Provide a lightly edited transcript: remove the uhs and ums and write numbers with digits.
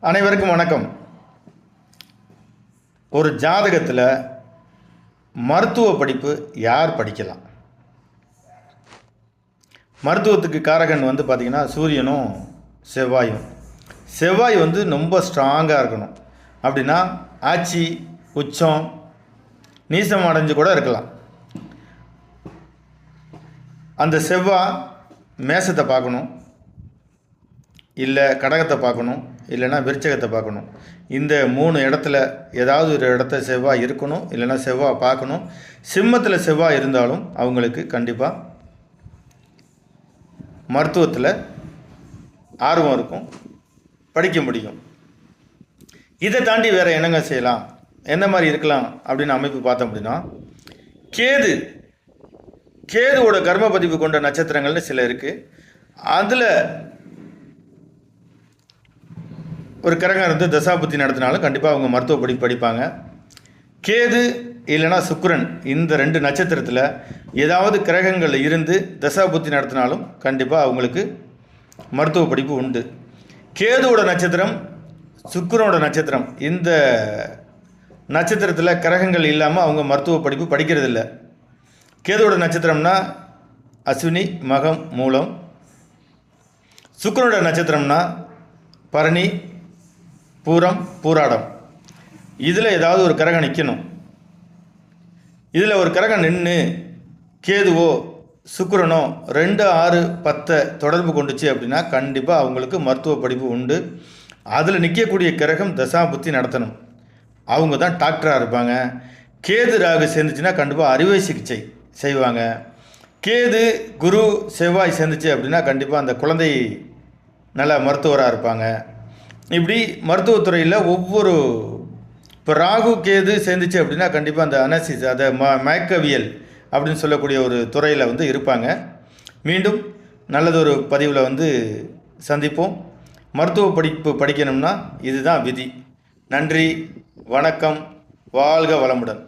அனைவருக்கும் வணக்கம். ஒரு ஜாதகத்தில் மருத்துவ படிப்பு யார் படிக்கலாம்? மருத்துவத்துக்கு காரகன் பார்த்திங்கன்னா சூரியனும் செவ்வாயும். செவ்வாய் ரொம்ப ஸ்ட்ராங்காக இருக்கணும். அப்படின்னா ஆட்சி, உச்சம், நீசம் அடைஞ்சு கூட இருக்கலாம். அந்த செவ்வாய் மேசத்தை பார்க்கணும், இல்லை கடகத்தை பார்க்கணும், இல்லைனா விருச்சகத்தை பார்க்கணும். இந்த 3 இடத்துல ஏதாவது ஒரு இடத்த செவ்வாய் இருக்கணும், இல்லைனா செவ்வாய் பார்க்கணும். சிம்மத்தில் செவ்வாய் இருந்தாலும் அவங்களுக்கு கண்டிப்பாக மருத்துவத்தில் ஆர்வம் இருக்கும், படிக்க முடியும். இதை தாண்டி வேறு என்னங்க செய்யலாம், எந்த மாதிரி இருக்கலாம் அப்படின்னு அமைப்பு பார்த்தோம் அப்படின்னா, கேதுவோட கர்ம பதிவு கொண்ட நட்சத்திரங்கள்னு சில இருக்குது. அதில் ஒரு கிரகம் இருந்து தசாபுத்தி நடத்தினாலும் கண்டிப்பாக அவங்க மருத்துவ படிப்பு படிப்பாங்க. கேது இல்லைனா சுக்கிரன், இந்த 2 நட்சத்திரத்தில் ஏதாவது கிரகங்கள் இருந்து தசாபுத்தி நடத்தினாலும் கண்டிப்பாக அவங்களுக்கு மருத்துவ படிப்பு உண்டு. கேதுவோட நட்சத்திரம், சுக்கிரனோட நட்சத்திரம், இந்த நட்சத்திரத்தில் கிரகங்கள் இல்லாமல் அவங்க மருத்துவ படிப்பு படிக்கிறதில்ல. கேதுவோட நட்சத்திரம்னா அஸ்வினி, மகம், மூலம். சுக்கிரனோட நட்சத்திரம்னா பரணி, பூரம், பூராடம். இதில் ஏதாவது ஒரு கிரகம் நிற்கணும். இதில் ஒரு கிரகம் நின்று கேதுவோ சுக்கிரனோ 2, 6, 10 தொடர்பு கொண்டுச்சு அப்படின்னா கண்டிப்பாக அவங்களுக்கு மருத்துவ படிப்பு உண்டு. அதில் நிற்கக்கூடிய கிரகம் தசாபுத்தி நடத்தணும். அவங்க தான் டாக்டராக இருப்பாங்க. கேது ராகு சேர்ந்துச்சுன்னா கண்டிப்பாக அறுவை சிகிச்சை செய்வாங்க. கேது குரு செவ்வாய் சேர்ந்துச்சு அப்படின்னா கண்டிப்பாக அந்த குழந்தை நல்ல மருத்துவராக இருப்பாங்க. இப்படி மருத்துவத்துறையில் ஒவ்வொரு, இப்போ ராகு கேது சேர்ந்துச்சு அப்படின்னா கண்டிப்பாக அந்த அனசிஸ், அதை மயக்கவியல் அப்படின்னு சொல்லக்கூடிய ஒரு துறையில் இருப்பாங்க. மீண்டும் நல்லதொரு பதிவில் சந்திப்போம். மருத்துவ படிப்பு படிக்கணும்னா இதுதான் விதி. நன்றி, வணக்கம், வாழ்க வளமுடன்.